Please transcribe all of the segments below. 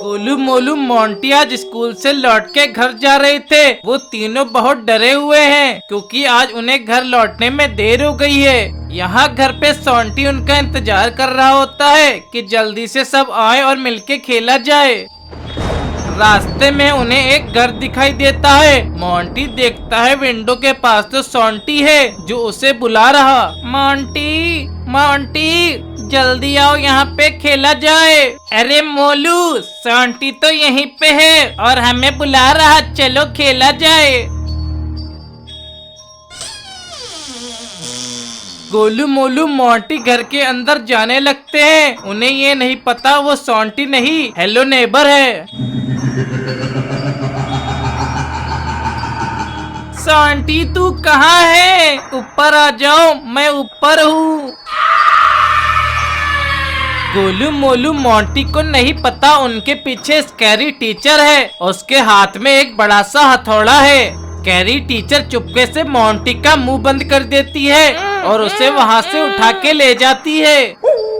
Golu Molu Monty आज school से लौट के घर जा रहे थे। वो तीनों बहुत डरे हुए हैं क्योंकि आज उन्हें घर लौटने में देर हो गई है। यहाँ घर पे सोंटी उनका इंतजार कर रहा होता है कि जल्दी से सब आए और मिलके खेला जाए। रास्ते में उन्हें एक घर दिखाई देता है। मोंटी देखता है विंडो के पास तो सोंटी है जो उसे बुला रहा। मोंटी मोंटी जल्दी आओ, यहाँ पे खेला जाए। अरे मोलू, सोंटी तो यहीं पे है और हमें बुला रहा, चलो खेला जाए। गोलू मोलू मोंटी घर के अंदर जाने लगते हैं। उन्हें ये नहीं पता वो सोंटी नहीं हेलो नेबर है। सोंटी तू कहाँ है? ऊपर आ जाओ, मैं ऊपर हूँ। गोलू मोलू मोंटी को नहीं पता उनके पीछे स्कैरी टीचर है। उसके हाथ में एक बड़ा सा हथौड़ा है। स्कैरी टीचर चुपके से मोंटी का मुंह बंद कर देती है और उसे वहाँ से उठा के ले जाती है।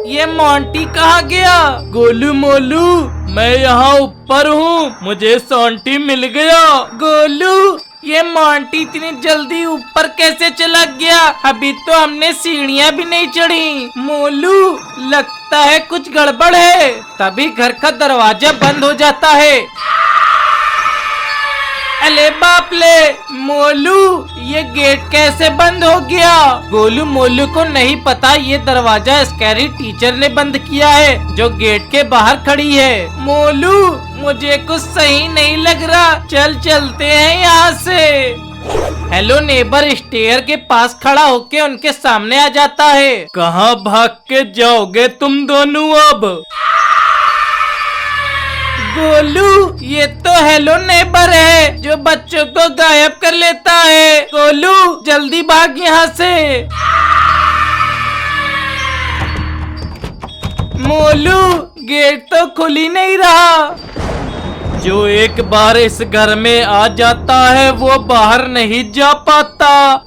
ये मोंटी कहाँ गया? गोलू मोलू, मैं यहाँ ऊपर हूँ, मुझे सोंटी मिल गया। गोलू, ये मोंटी इतनी जल्दी ऊपर कैसे चला गया? अभी तो हमने सीढ़ियाँ भी नहीं चढ़ी। मोलू, लगता है कुछ गड़बड़ है। तभी घर का दरवाजा बंद हो जाता है। अले बाप ले, मोलू ये गेट कैसे बंद हो गया? गोलू मोलू को नहीं पता ये दरवाजा स्कैरी टीचर ने बंद किया है जो गेट के बाहर खड़ी है। मोलू, मुझे कुछ सही नहीं लग रहा, चलते हैं यहाँ से। हेलो नेबर स्टेयर के पास खड़ा होके उनके सामने आ जाता है। कहाँ भाग के जाओगे तुम दोनों अब? गोलू, ये तो हेलो नेबर है जो बच्चों को गायब कर लेता है। गोलू, जल्दी भाग यहाँ से। मोलू, गेट तो खुल ही नहीं रहा। जो एक बार इस घर में आ जाता है वो बाहर नहीं जा पाता।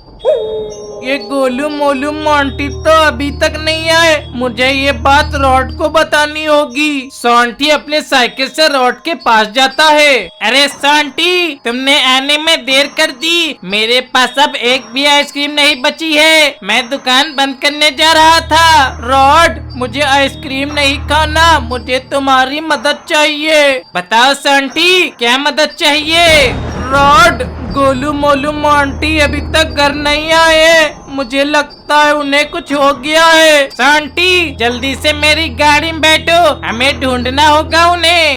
ये गोलू मोलू मोंटी तो अभी तक नहीं आए। मुझे ये बात रॉड को बतानी होगी। सोंटी अपने साइकिल से रॉड के पास जाता है। अरे सोंटी, तुमने आने में देर कर दी। मेरे पास अब एक भी आइसक्रीम नहीं बची है। मैं दुकान बंद करने जा रहा था। रॉड, मुझे आइसक्रीम नहीं खाना, मुझे तुम्हारी मदद चाहिए। बताओ सोंटी, क्या मदद चाहिए? रॉड, गोलू मोलू मोंटी अभी तक घर नहीं आए। मुझे लगता है उन्हें कुछ हो गया है। सोंटी, जल्दी से मेरी गाड़ी में बैठो, हमें ढूंढना होगा उन्हें।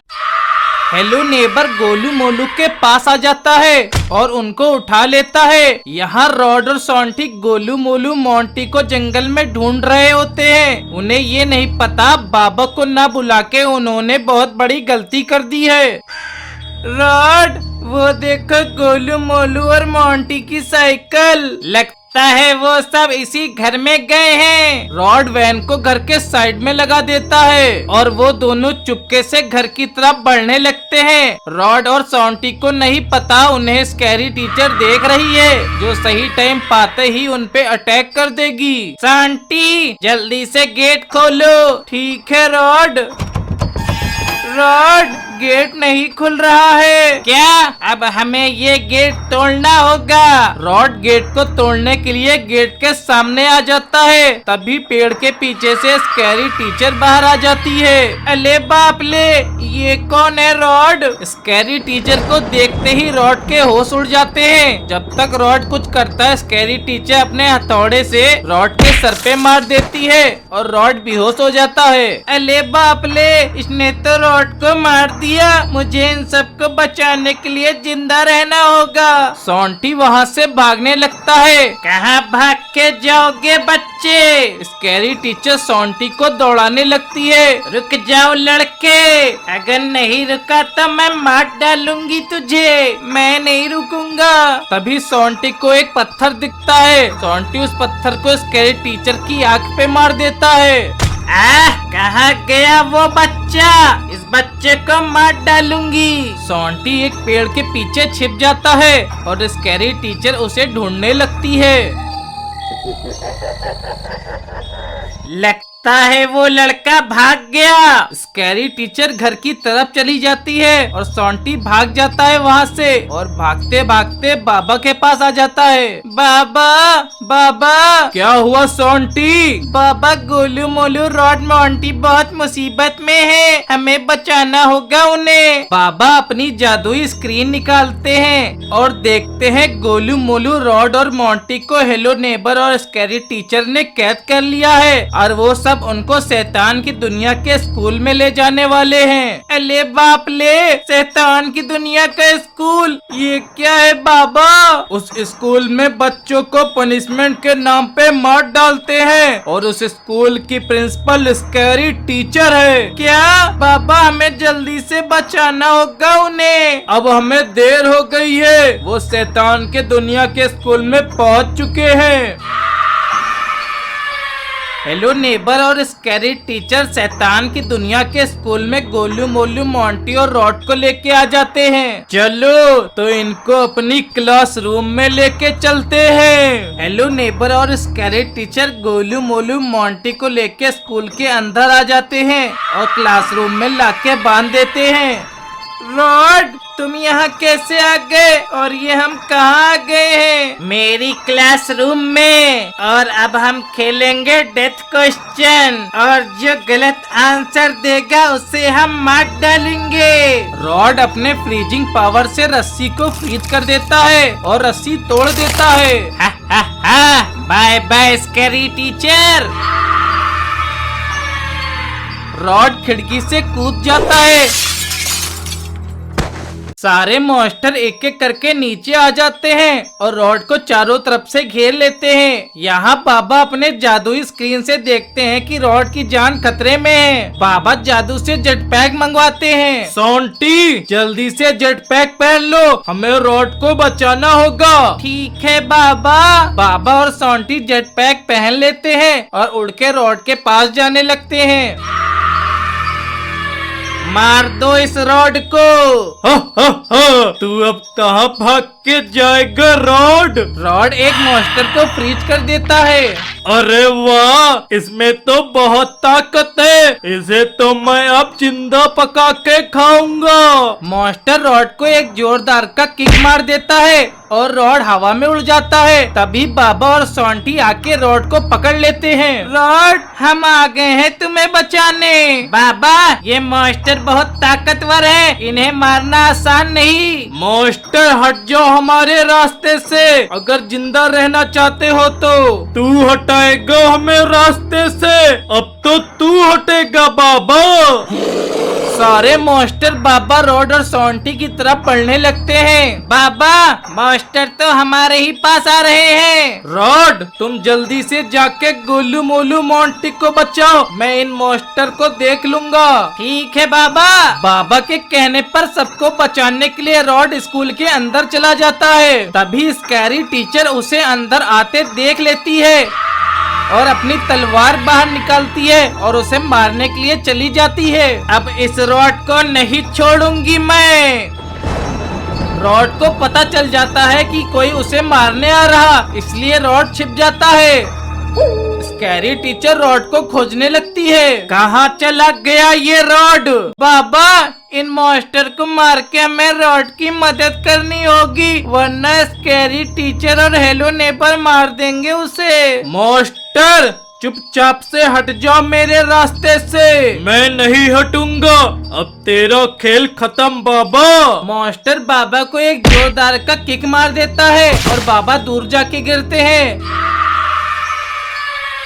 हेलो नेबर गोलू मोलू के पास आ जाता है और उनको उठा लेता है। यहाँ रॉड और सोंटी गोलू मोलू मोंटी को जंगल में ढूंढ रहे होते हैं। उन्हें ये नहीं पता बाबा को ना बुला के उन्होंने बहुत बड़ी गलती कर दी है। रॉड, वो देखो गोलू मोलू और मोंटी की साइकिल। लगता है वो सब इसी घर में गए हैं। रॉड वैन को घर के साइड में लगा देता है और वो दोनों चुपके से घर की तरफ बढ़ने लगते हैं। रॉड और सोंटी को नहीं पता उन्हें स्कैरी टीचर देख रही है जो सही टाइम पाते ही उन पे अटैक कर देगी। सोंटी, जल्दी से गेट खोलो। ठीक है रॉड। रॉड, गेट नहीं खुल रहा है। क्या? अब हमें ये गेट तोड़ना होगा। रॉड गेट को तोड़ने के लिए गेट के सामने आ जाता है। तभी पेड़ के पीछे से स्कैरी टीचर बाहर आ जाती है। अले बाप ले, ये कौन है? रॉड। स्कैरी टीचर को देखते ही रॉड के होश उड़ जाते हैं। जब तक रॉड कुछ करता है स्कैरी टीचर अपने हथौड़े से रॉड के सर पे मार देती है और रॉड बेहोश हो जाता है। अले बाप ले, इसने तो रॉड को मार दिया। मुझे इन सबको बचाने के लिए जिंदा रहना होगा। सोंटी वहाँ से भागने लगता है। कहाँ भाग के जाओगे बच्चे? स्कैरी टीचर सोंटी को दौड़ाने लगती है। रुक जाओ लड़के, अगर नहीं रुका तो मैं मार डालूंगी तुझे। मैं नहीं रुकूंगा। तभी सोंटी को एक पत्थर दिखता है। सोंटी उस पत्थर को स्कैरी टीचर की आंख पे मार देता है। कहाँ गया वो बच्चा? इस बच्चे को मार डालूंगी। सोंटी एक पेड़ के पीछे छिप जाता है और स्कैरी टीचर उसे ढूंढने लगती है। लगता लगता है वो लड़का भाग गया। स्कैरी टीचर घर की तरफ चली जाती है और सोंटी भाग जाता है वहाँ से और भागते भागते बाबा के पास आ जाता है। बाबा बाबा। क्या हुआ सोंटी? बाबा गोलू मोलू रॉड मोंटी बहुत मुसीबत में है, हमें बचाना होगा उन्हें। बाबा अपनी जादुई स्क्रीन निकालते हैं और देखते हैं गोलू मोलू रॉड और मोंटी को हेलो नेबर और स्कैरी टीचर ने कैद कर लिया है और वो सब उनको शैतान की दुनिया के स्कूल में ले जाने वाले हैं। अले बाप ले, शैतान की दुनिया का स्कूल, ये क्या है बाबा? उस स्कूल में बच्चों को पनिशमेंट के नाम पे मार डालते हैं और उस स्कूल की प्रिंसिपल स्कैरी टीचर है। क्या बाबा, हमें जल्दी से बचाना होगा उन्हें, अब हमें देर हो गई है। वो शैतान के दुनिया के स्कूल में पहुंच चुके हैं। हेलो नेबर और स्कैरी टीचर शैतान की दुनिया के स्कूल में गोलू मोलू मोंटी और रॉड को लेके आ जाते हैं। चलो तो इनको अपनी क्लासरूम में लेके चलते हैं। हेलो नेबर और scary teacher Golu Molu Monty को लेके स्कूल के अंदर आ जाते हैं और क्लासरूम में लाके बांध देते हैं। रॉड, तुम यहाँ कैसे आ गए और ये हम कहाँ आ गए हैं? मेरी क्लासरूम में, और अब हम खेलेंगे डेथ क्वेश्चन और जो गलत आंसर देगा उसे हम मार डालेंगे। रॉड अपने फ्रीजिंग पावर से रस्सी को फ्रीज कर देता है और रस्सी तोड़ देता है। हा हा हा, bye bye scary teacher. Rod खिड़की से कूद जाता है। सारे मॉन्स्टर एक एक करके नीचे आ जाते हैं और रॉड को चारों तरफ से घेर लेते हैं। यहाँ बाबा अपने जादुई स्क्रीन से देखते हैं कि रॉड की जान खतरे में है। बाबा जादू से जेट पैक मंगवाते हैं। सोंटी, जल्दी से जेट पैक पहन लो, हमें रॉड को बचाना होगा। ठीक है बाबा। बाबा और सोंटी जेट पैक पहन लेते हैं और उड़ के रॉड के पास जाने लगते हैं। मार दो इस रॉड को। हा हा हा, तू अब कहाँ भाग के जाएगा रॉड? रॉड एक मॉन्स्टर को फ्रीज कर देता है। अरे वाह, इसमें तो बहुत ताकत है, इसे तो मैं अब जिंदा पका के खाऊंगा। मॉन्स्टर रॉड को एक जोरदार का किक मार देता है और रॉड हवा में उड़ जाता है। तभी बाबा और सोंटी आके रॉड को पकड़ लेते हैं। रॉड, हम आ गए हैं तुम्हें बचाने। बाबा, ये मॉन्स्टर बहुत ताकतवर है, इन्हें मारना आसान नहीं। मॉन्स्टर हट जाओ हमारे रास्ते से, अगर जिंदा रहना चाहते हो तो। तू हटाएगा हमें रास्ते से, अब तो तू हटेगा बाबा। सारे मॉन्स्टर बाबा, रॉड और सोंटी की तरफ पढ़ने लगते हैं। बाबा, मॉन्स्टर तो हमारे ही पास आ रहे हैं। रॉड, तुम जल्दी से जाके गोलू मोलू मोंटी को बचाओ, मैं इन मॉन्स्टर को देख लूंगा। ठीक है बाबा। बाबा के कहने पर सबको बचाने के लिए रॉड स्कूल के अंदर चला जाता है। तभी स्कैरी टीचर उसे अंदर आते देख लेती है और अपनी तलवार बाहर निकालती है और उसे मारने के लिए चली जाती है। अब इस रॉड को नहीं छोड़ूंगी मैं। रॉड को पता चल जाता है कि कोई उसे मारने आ रहा, इसलिए रॉड छिप जाता है। स्कैरी टीचर रॉड को खोजने लगती है। कहाँ चला गया ये रॉड? बाबा, इन मॉन्स्टर को मार के हमें रॉड की मदद करनी होगी, वरना स्कैरी टीचर और हेलो नेबर मार देंगे उसे। मॉन्स्टर, चुपचाप से हट जाओ मेरे रास्ते से। मैं नहीं हटूंगा, अब तेरा खेल खत्म बाबा। मॉन्स्टर बाबा को एक जोरदार का किक मार देता है और बाबा दूर जाके गिरते हैं।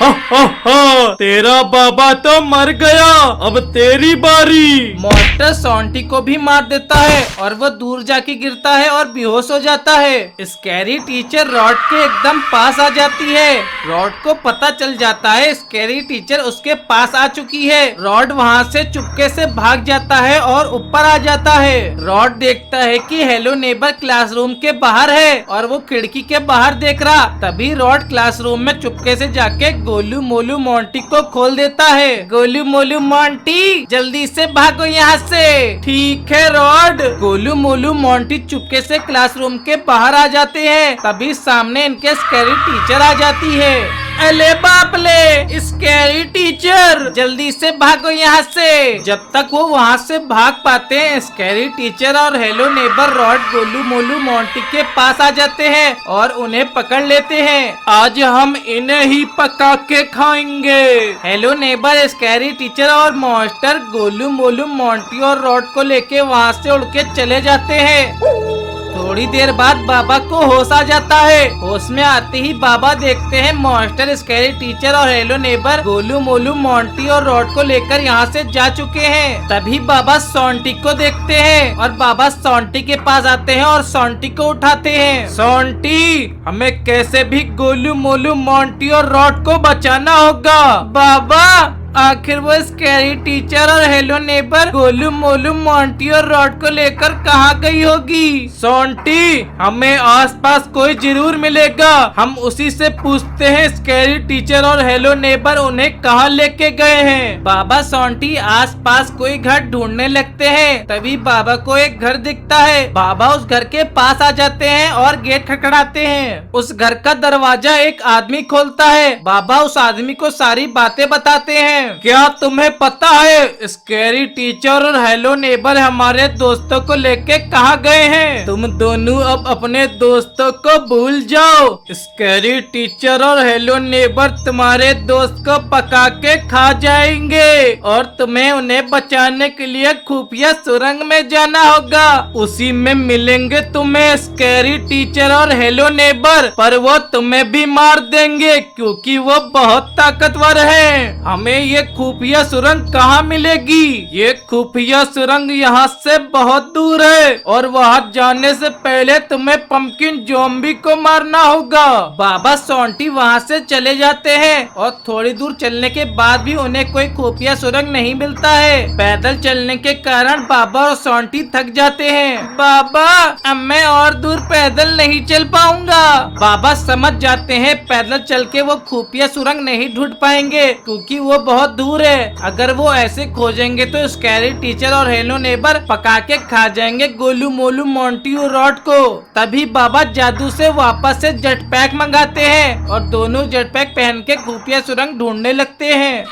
हा हा हा, तेरा बाबा तो मर गया, अब तेरी बारी। मॉन्स्टर सोंटी को भी मार देता है और वो दूर जाके गिरता है और बेहोश हो जाता है। स्कैरी टीचर रॉड के एकदम पास आ जाती है। रॉड को पता चल जाता है स्कैरी टीचर उसके पास आ चुकी है। रॉड वहाँ से चुपके से भाग जाता है और ऊपर आ जाता है। रॉड देखता है कि हेलो नेबर क्लासरूम के बाहर है और वो खिड़की के बाहर देख रहा। तभी रॉड क्लासरूम में चुपके से जाके गोलू मोलू मोंटी को खोल देता है। गोलू मोलू मोंटी, जल्दी से भागो यहाँ से। ठीक है रॉड। गोलू मोलू मोंटी चुपके से क्लासरूम के बाहर आ जाते हैं। तभी सामने इनके स्कैरी टीचर आ जाती है। अले बाप ले, स्कैरी टीचर जल्दी से भागो यहाँ से। जब तक वो वहाँ से भाग पाते हैं, स्कैरी टीचर और hello neighbour rod, Golu, Molu, Monty के पास आ जाते हैं और उन्हें पकड़ लेते हैं। आज हम इन्हें ही पका के खाएंगे। हेलो नेबर, स्कैरी टीचर और मॉन्स्टर गोलू, मोलू, मोंटी और रॉड को लेके वहाँ से उड़ के चले जाते हैं। थोड़ी देर बाद बाबा को होश आ जाता है। होश में आते ही बाबा देखते हैं मॉन्स्टर, स्कैरी टीचर और hello neighbour Golu, Molu, Monty और रॉड को लेकर यहाँ से जा चुके हैं। तभी बाबा सोंटी को देखते हैं और बाबा सोंटी के पास आते हैं और सोंटी को उठाते हैं। सोंटी, हमें कैसे भी गोलू, मोलू, मोंटी और रॉड को बचाना होगा। बाबा, आखिर वो स्कैरी टीचर और hello neighbour Golu, Molu, Monty और रॉड को लेकर कहाँ गई होगी। सोंटी, हमें आसपास कोई जरूर मिलेगा, हम उसी से पूछते हैं स्कैरी टीचर और हेलो नेबर उन्हें कहाँ लेके गए हैं। बाबा सोंटी आसपास कोई घर ढूंढने लगते हैं। तभी बाबा को एक घर दिखता है। बाबा उस घर के पास आ जाते हैं और गेट खटखटाते हैं। उस घर का दरवाजा एक आदमी खोलता है। बाबा उस आदमी को सारी बातें बताते हैं। क्या तुम्हें पता है स्कैरी टीचर और हेलो नेबर हमारे दोस्तों को लेके कहाँ गए हैं? तुम दोनों अब अपने दोस्तों को भूल जाओ। स्कैरी टीचर और हेलो नेबर तुम्हारे दोस्त को पका के खा जाएंगे और तुम्हें उन्हें बचाने के लिए खुफिया सुरंग में जाना होगा। उसी में मिलेंगे तुम्हें स्कैरी टीचर और हेलो नेबर, पर वो तुम्हें भी मार देंगे क्योंकि वो बहुत ताकतवर हैं। हमें ये खुफिया सुरंग कहाँ मिलेगी? ये खुफिया सुरंग यहाँ से बहुत दूर है और वहाँ जाने से पहले तुम्हें पंपकिन ज़ॉम्बी को मारना होगा। बाबा सोंटी वहाँ से चले जाते हैं और थोड़ी दूर चलने के बाद भी उन्हें कोई खुफिया सुरंग नहीं मिलता है। पैदल चलने के कारण बाबा और सोंटी थक जाते हैं। बाबा, अब मैं और दूर पैदल नहीं चल पाऊंगा। बाबा समझ जाते हैं पैदल चल के वो खुफिया सुरंग नहीं ढूंढ पाएंगे क्योंकि वो बहुत दूर है। अगर वो ऐसे खोजेंगे तो स्कैरी टीचर और हेलो नेबर पका के खा जाएंगे गोलू, मोलू, मोंटी और रॉड को। तभी बाबा जादू से वापस से जेट पैक मंगाते हैं और दोनों जेट पैक पहन के खुफिया सुरंग ढूंढने लगते हैं।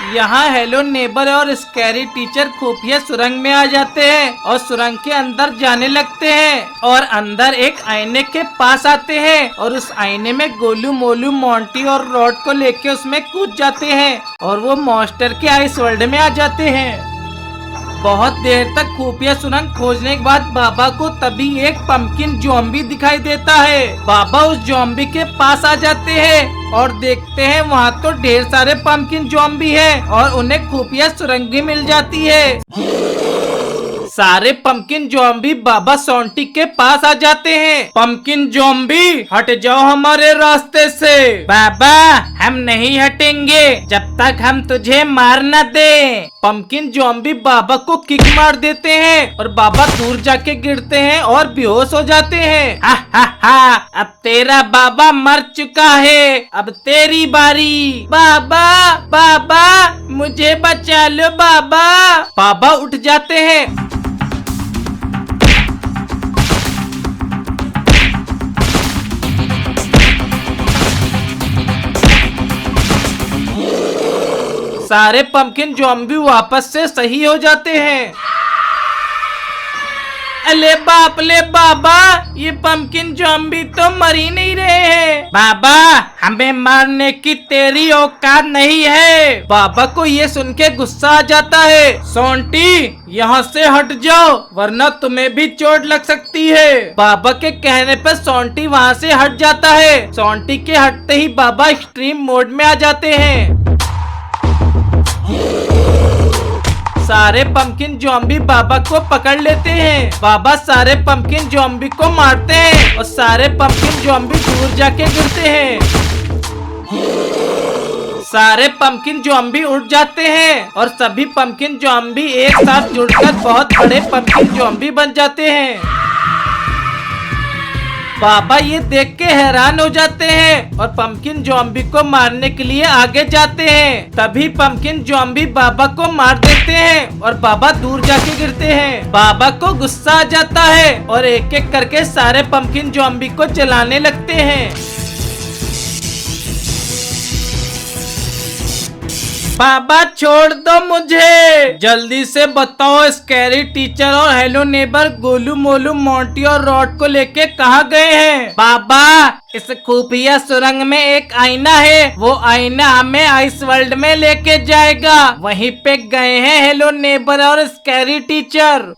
यहाँ हेलो नेबर और स्कैरी टीचर खुफिया सुरंग में आ जाते हैं और सुरंग के अंदर जाने लगते हैं और अंदर एक आईने के पास आते हैं और उस आईने में गोलू, मोलू, मोंटी और रॉड को लेके उसमें कूद जाते हैं और वो मॉन्स्टर के आइस वर्ल्ड में आ जाते हैं। बहुत देर तक खुफिया सुरंग खोजने के बाद बाबा को तभी एक पंपकिन ज़ॉम्बी दिखाई देता है। बाबा उस ज़ॉम्बी के पास आ जाते हैं और देखते हैं वहाँ तो ढेर सारे पंपकिन ज़ॉम्बी हैं और उन्हें खुफिया सुरंग भी मिल जाती है। सारे पंपकिन ज़ॉम्बी बाबा सोंटी के पास आ जाते हैं। पंपकिन ज़ॉम्बी, हट जाओ हमारे रास्ते से। बाबा, हम नहीं हटेंगे जब तक हम तुझे मार न दे। पंपकिन ज़ॉम्बी बाबा को किक मार देते हैं और बाबा दूर जाके गिरते हैं और बेहोश हो जाते हैं। हा हा हा, अब तेरा बाबा मर चुका है, अब तेरी बारी। बाबा, बाबा, मुझे बचा लो बाबा। बाबा उठ जाते हैं। सारे पंपकिन ज़ॉम्बी वापस से सही हो जाते हैं। अले बाप ले बाबा, ये पंपकिन ज़ॉम्बी तो मर ही नहीं रहे हैं। बाबा, हमें मारने की तेरी औकात नहीं है। बाबा को ये सुन के गुस्सा आ जाता है। सोंटी, यहाँ से हट जाओ वरना तुम्हें भी चोट लग सकती है। बाबा के कहने पर सोंटी वहाँ से हट जाता है। सोंटी के हटते ही बाबा एक्सट्रीम मोड में आ जाते हैं। सारे पंपकिन ज़ॉम्बी बाबा को पकड़ लेते हैं। बाबा सारे पंपकिन ज़ॉम्बी को मारते हैं और सारे पंपकिन ज़ॉम्बी दूर जाके गिरते हैं। सारे पंपकिन ज़ॉम्बी उठ जाते हैं और सभी पंपकिन ज़ॉम्बी एक साथ जुड़कर बहुत बड़े पंपकिन ज़ॉम्बी बन जाते हैं। बाबा ये देख के हैरान हो जाते हैं और पंपकिन ज़ॉम्बी को मारने के लिए आगे जाते हैं। तभी पंपकिन ज़ॉम्बी बाबा को मार देते हैं और बाबा दूर जाके गिरते हैं। बाबा को गुस्सा आ जाता है और एक एक करके सारे पंपकिन ज़ॉम्बी को जलाने लगते हैं। बाबा छोड़ दो मुझे। जल्दी से बताओ स्कैरी टीचर और hello neighbour Golu Molu Monty और रॉड को लेके कहाँ गए हैं? बाबा इस खुफिया सुरंग में एक आईना है, वो आईना हमें आइस वर्ल्ड में लेके जाएगा। वहीं पे गए हैं हेलो नेबर और स्कैरी टीचर।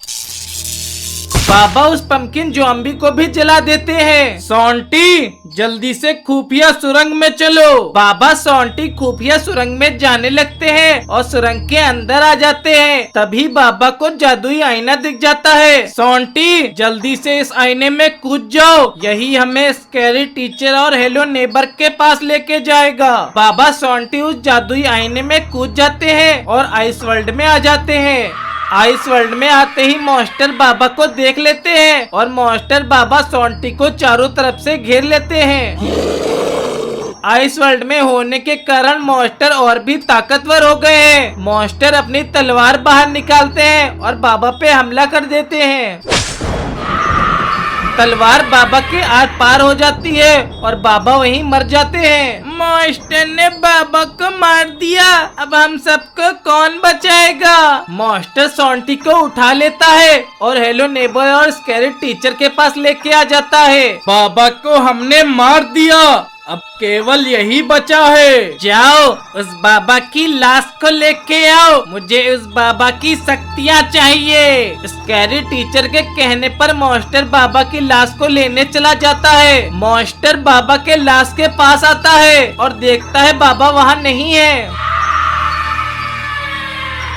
बाबा उस पंपकिन ज़ॉम्बी को भी जला देते हैं। सोंटी जल्दी से खुफिया सुरंग में चलो। बाबा सोंटी खुफिया सुरंग में जाने लगते हैं और सुरंग के अंदर आ जाते हैं। तभी बाबा को जादुई आईना दिख जाता है। सोंटी जल्दी से इस आईने में कूद जाओ, यही हमें स्कैरी टीचर और हेलो नेबर के पास लेके जाएगा। बाबा सोंटी उस जादुई आईने में कूद जाते हैं और आइस वर्ल्ड में आ जाते हैं। आइस वर्ल्ड में आते ही मॉन्स्टर बाबा को देख लेते हैं और मॉन्स्टर बाबा सोंटी को चारों तरफ से घेर लेते हैं। आइस वर्ल्ड में होने के कारण मॉन्स्टर और भी ताकतवर हो गए हैं। मॉन्स्टर अपनी तलवार बाहर निकालते हैं और बाबा पे हमला कर देते हैं। तलवार बाबा के आर पार हो जाती है और बाबा वहीं मर जाते हैं। मॉन्स्टर ने बाबा को मार दिया, अब हम सबको कौन बचाएगा? मॉन्स्टर सोंटी को उठा लेता है और हेलो नेबर और स्कैरी टीचर के पास लेके आ जाता है। बाबा को हमने मार दिया, अब केवल यही बचा है। जाओ उस बाबा की लाश को लेके आओ, मुझे उस बाबा की शक्तियाँ चाहिए। स्कैरी टीचर के कहने पर मॉन्स्टर बाबा की लाश को लेने चला जाता है। मॉन्स्टर बाबा के लाश के पास आता है और देखता है बाबा वहाँ नहीं है।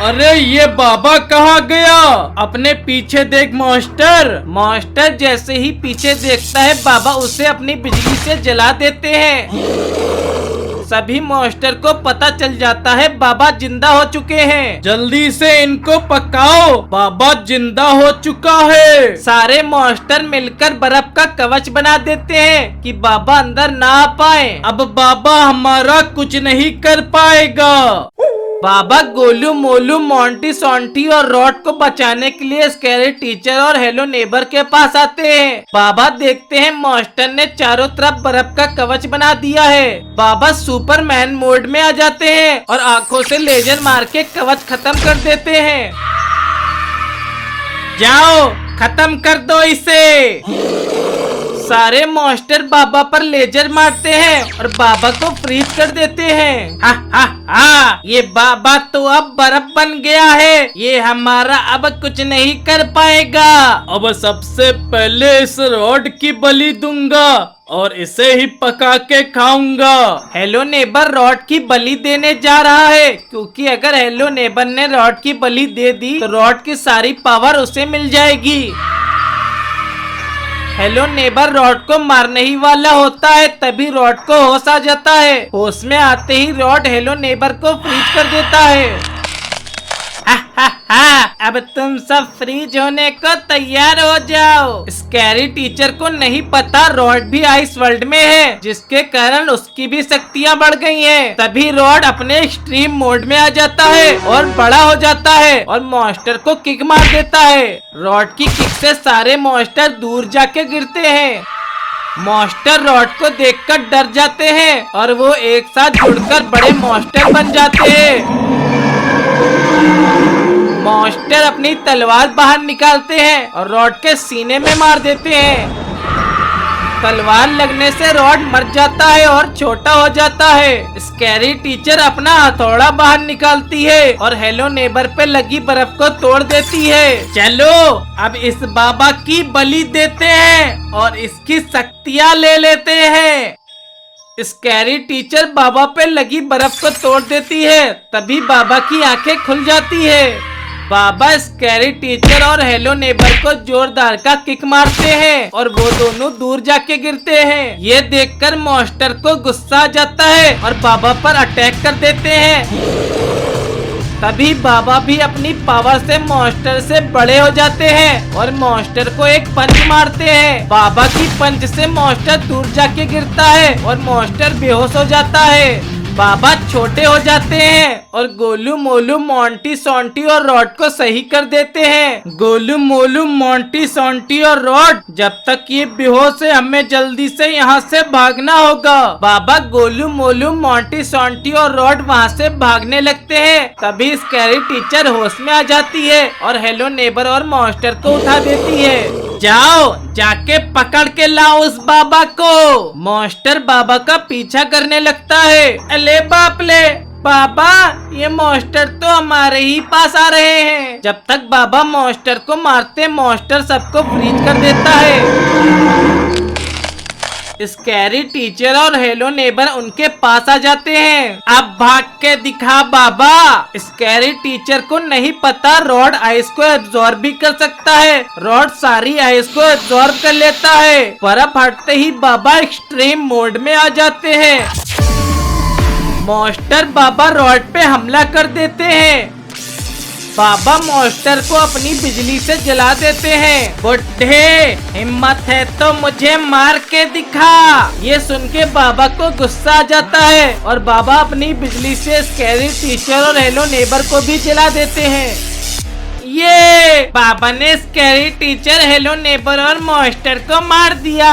अरे ये बाबा कहाँ गया? अपने पीछे देख मॉन्स्टर। मॉन्स्टर जैसे ही पीछे देखता है बाबा उसे अपनी बिजली से जला देते हैं। सभी मॉन्स्टर को पता चल जाता है बाबा जिंदा हो चुके हैं। जल्दी से इनको पकाओ, बाबा जिंदा हो चुका है। सारे मॉन्स्टर मिलकर बर्फ का कवच बना देते हैं कि बाबा अंदर ना आ पाए। अब बाबा हमारा कुछ नहीं कर पाएगा। बाबा गोलू मोलू मोंटी सोंटी और रॉड को बचाने के लिए स्कैरी टीचर और हेलो नेबर के पास आते हैं। बाबा देखते हैं मॉन्स्टर ने चारों तरफ बर्फ का कवच बना दिया है। बाबा सुपरमैन मोड में आ जाते हैं और आंखों से लेजर मार के कवच खत्म कर देते हैं। जाओ खत्म कर दो इसे। सारे मॉन्स्टर बाबा पर लेजर मारते हैं और बाबा को फ्रीज कर देते हैं। हा हा हा, ये बाबा तो अब बर्फ बन गया है, ये हमारा अब कुछ नहीं कर पाएगा। अब सबसे पहले इस रॉड की बलि दूंगा और इसे ही पका के खाऊंगा। हेलो नेबर रॉड की बलि देने जा रहा है, क्योंकि अगर हेलो नेबर ने रॉड की बलि दे दी तो रॉड की सारी पावर उसे मिल जाएगी। हेलो नेबर रॉड को मारने ही वाला होता है, तभी रॉड को होश आ जाता है। होश में आते ही रॉड हेलो नेबर को फ्रीज कर देता है। हा हा हा, अब तुम सब फ्रीज होने को तैयार हो जाओ। स्कैरी टीचर को नहीं पता रॉड भी आइस वर्ल्ड में है, जिसके कारण उसकी भी शक्तियाँ बढ़ गई हैं। तभी रॉड अपने एक्सट्रीम मोड में आ जाता है और बड़ा हो जाता है और मॉन्स्टर को किक मार देता है। रॉड की किक से सारे मॉन्स्टर दूर जाके गिरते हैं। मॉन्स्टर रॉड को देखकर डर जाते हैं और वो एक साथ जुड़कर बड़े मॉन्स्टर बन जाते हैं। मॉन्स्टर अपनी तलवार बाहर निकालते हैं और रॉड के सीने में मार देते हैं। तलवार लगने से रॉड मर जाता है और छोटा हो जाता है। स्कैरी टीचर अपना हथौड़ा बाहर निकालती है और हेलो नेबर पे लगी बर्फ को तोड़ देती है। चलो अब इस बाबा की बलि देते हैं और इसकी शक्तियाँ ले लेते हैं। स्कैरी टीचर बाबा पे लगी बर्फ को तोड़ देती है, तभी बाबा की आंखें खुल जाती है। बाबा स्कैरी टीचर और हेलो नेबर को जोरदार का किक मारते हैं और वो दोनों दूर जाके गिरते हैं। ये देखकर मॉन्स्टर को गुस्सा आ जाता है और बाबा पर अटैक कर देते हैं। तभी बाबा भी अपनी पावर से मॉन्स्टर से बड़े हो जाते हैं और मॉन्स्टर को एक पंच मारते हैं। बाबा की पंच से मॉन्स्टर दूर जाके गिरता है और मॉन्स्टर बेहोश हो जाता है। बाबा छोटे हो जाते हैं और गोलू मोलू मोंटी सोंटी और रॉड को सही कर देते हैं। गोलू मोलू मोंटी सोंटी और रॉड, जब तक ये बेहोश है हमें जल्दी से यहाँ से भागना होगा। बाबा गोलू मोलू मोंटी सोंटी और रॉड वहाँ से भागने लगते हैं। तभी स्कैरी टीचर होश में आ जाती है और हेलो नेबर और मॉन्स्टर को उठा देती है। जाओ जाके पकड़ के लाओ उस बाबा को। मॉन्स्टर बाबा का पीछा करने लगता है। अले बाप ले, बाबा ये मॉन्स्टर तो हमारे ही पास आ रहे हैं। जब तक बाबा मॉन्स्टर को मारते मॉन्स्टर सबको फ्रीज कर देता है। स्कैरी टीचर और हेलो नेबर उनके पास आ जाते हैं। अब भाग के दिखा बाबा। स्कैरी टीचर को नहीं पता रॉड आइस को एब्जॉर्ब भी कर सकता है। रॉड सारी आइस को एब्जॉर्ब कर लेता है। बर्फ हटते ही बाबा एक्सट्रीम मोड में आ जाते हैं। मॉन्स्टर बाबा रॉड पे हमला कर देते हैं। बाबा मॉन्स्टर को अपनी बिजली से जला देते हैं। बुड्ढे हिम्मत है तो मुझे मार के दिखा। ये सुन के बाबा को गुस्सा आ जाता है और बाबा अपनी बिजली से स्कैरी टीचर और हेलो नेबर को भी जला देते हैं। ये बाबा ने स्कैरी टीचर हेलो नेबर और मॉन्स्टर को मार दिया।